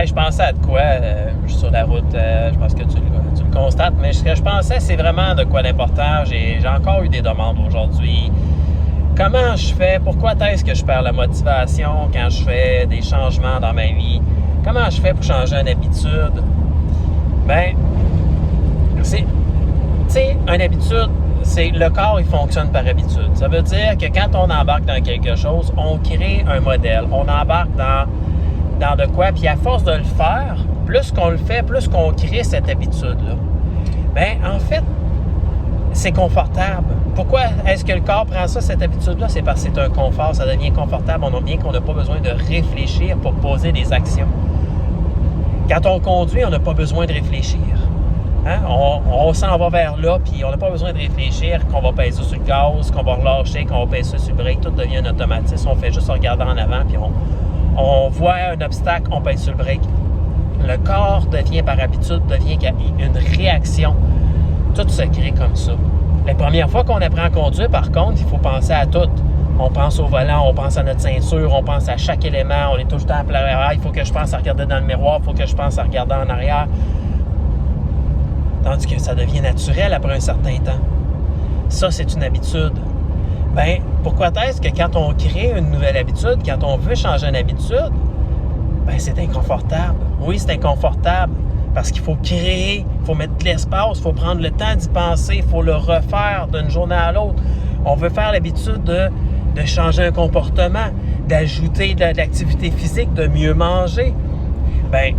Hey, je pensais à de quoi, je suis sur la route, je pense que tu le constates, mais ce que je pensais, c'est vraiment de quoi d'important. J'ai encore eu des demandes aujourd'hui. Comment je fais? Pourquoi est-ce que je perds la motivation quand je fais des changements dans ma vie? Comment je fais pour changer une habitude? Ben, tu sais, une habitude, c'est le corps, il fonctionne par habitude. Ça veut dire que quand on embarque dans quelque chose, on crée un modèle. On embarque dans de quoi, puis à force de le faire, plus qu'on le fait, plus qu'on crée cette habitude-là. Bien, en fait, c'est confortable. Pourquoi est-ce que le corps prend ça, cette habitude-là? C'est parce que c'est un confort, ça devient confortable. On a bien qu'on n'a pas besoin de réfléchir pour poser des actions. Quand on conduit, on n'a pas besoin de réfléchir. Hein? On s'en va vers là, puis on n'a pas besoin de réfléchir qu'on va peser sur le gaz, qu'on va relâcher, qu'on va peser sur le break. Tout devient un automatisme. On fait juste regarder en avant, puis on voit un obstacle, on pèse sur le break. Le corps devient par habitude, devient une réaction. Tout se crée comme ça. La première fois qu'on apprend à conduire, par contre, il faut penser à tout. On pense au volant, on pense à notre ceinture, on pense à chaque élément, on est tout le temps à plein air. Il faut que je pense à regarder dans le miroir, il faut que je pense à regarder en arrière. Tandis que ça devient naturel après un certain temps. Ça, c'est une habitude. Bien, pourquoi est-ce que quand on crée une nouvelle habitude, quand on veut changer une habitude, bien, c'est inconfortable. Oui, c'est inconfortable parce qu'il faut créer, il faut mettre de l'espace, il faut prendre le temps d'y penser, il faut le refaire d'une journée à l'autre. On veut faire l'habitude de changer un comportement, d'ajouter de l'activité physique, de mieux manger. Bien,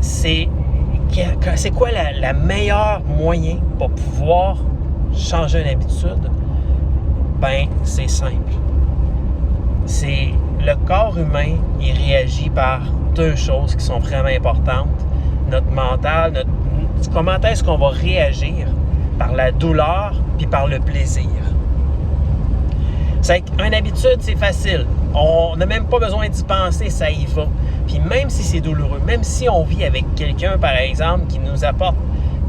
c'est quoi la meilleure moyen pour pouvoir changer une habitude? Ben, c'est simple. C'est le corps humain, il réagit par deux choses qui sont vraiment importantes. Notre mental, comment est-ce qu'on va réagir? Par la douleur puis par le plaisir. C'est qu'une habitude, c'est facile. On n'a même pas besoin d'y penser, ça y va. Puis même si c'est douloureux, même si on vit avec quelqu'un, par exemple, qui nous apporte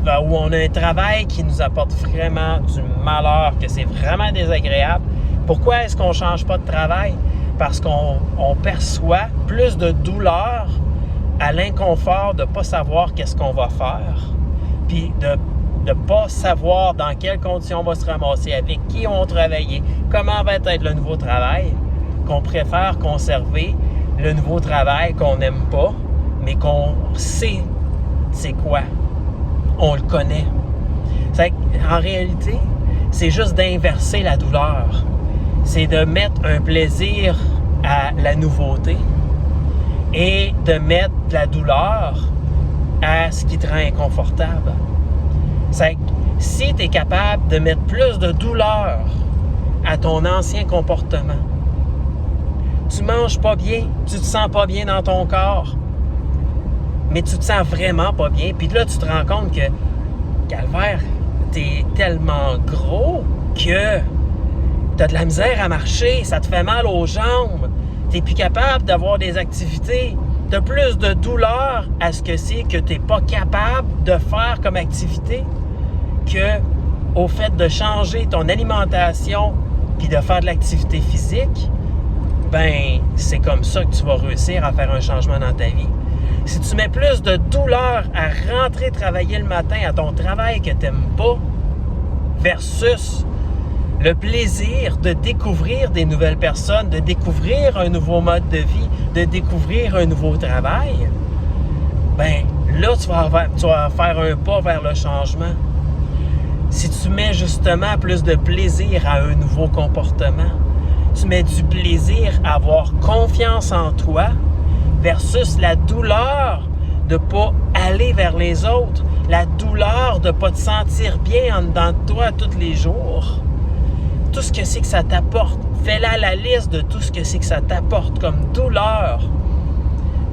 où on a un travail qui nous apporte vraiment du malheur, que c'est vraiment désagréable. Pourquoi est-ce qu'on ne change pas de travail? Parce qu'on perçoit plus de douleur à l'inconfort de ne pas savoir qu'est-ce qu'on va faire, puis de ne pas savoir dans quelles conditions on va se ramasser, avec qui on va travailler, comment va être le nouveau travail, qu'on préfère conserver le nouveau travail qu'on n'aime pas, mais qu'on sait c'est quoi. On le connaît. En réalité, c'est juste d'inverser la douleur. C'est de mettre un plaisir à la nouveauté et de mettre de la douleur à ce qui te rend inconfortable. Si tu es capable de mettre plus de douleur à ton ancien comportement, tu manges pas bien, tu te sens pas bien dans ton corps, mais tu te sens vraiment pas bien. Puis là, tu te rends compte que, calvaire, t'es tellement gros que t'as de la misère à marcher, ça te fait mal aux jambes, t'es plus capable d'avoir des activités. T'as plus de douleur à ce que c'est que t'es pas capable de faire comme activité que au fait de changer ton alimentation puis de faire de l'activité physique. Ben, c'est comme ça que tu vas réussir à faire un changement dans ta vie. Si tu mets plus de douleur à rentrer travailler le matin à ton travail que tu n'aimes pas versus le plaisir de découvrir des nouvelles personnes, de découvrir un nouveau mode de vie, de découvrir un nouveau travail, ben là, tu vas faire un pas vers le changement. Si tu mets justement plus de plaisir à un nouveau comportement, tu mets du plaisir à avoir confiance en toi, versus la douleur de ne pas aller vers les autres, la douleur de ne pas te sentir bien en dedans de toi tous les jours. Tout ce que c'est que ça t'apporte, fais-la la liste de tout ce que c'est que ça t'apporte comme douleur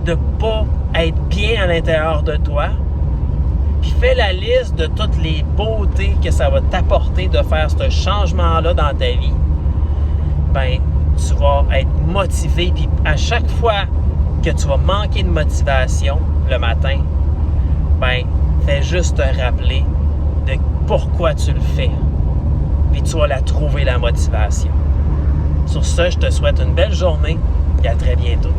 de ne pas être bien à l'intérieur de toi. Puis fais la liste de toutes les beautés que ça va t'apporter de faire ce changement-là dans ta vie. Ben, tu vas être motivé, puis à chaque fois que tu vas manquer de motivation le matin, ben, fais juste te rappeler de pourquoi tu le fais. Puis tu vas la trouver, la motivation. Sur ce, je te souhaite une belle journée et à très bientôt.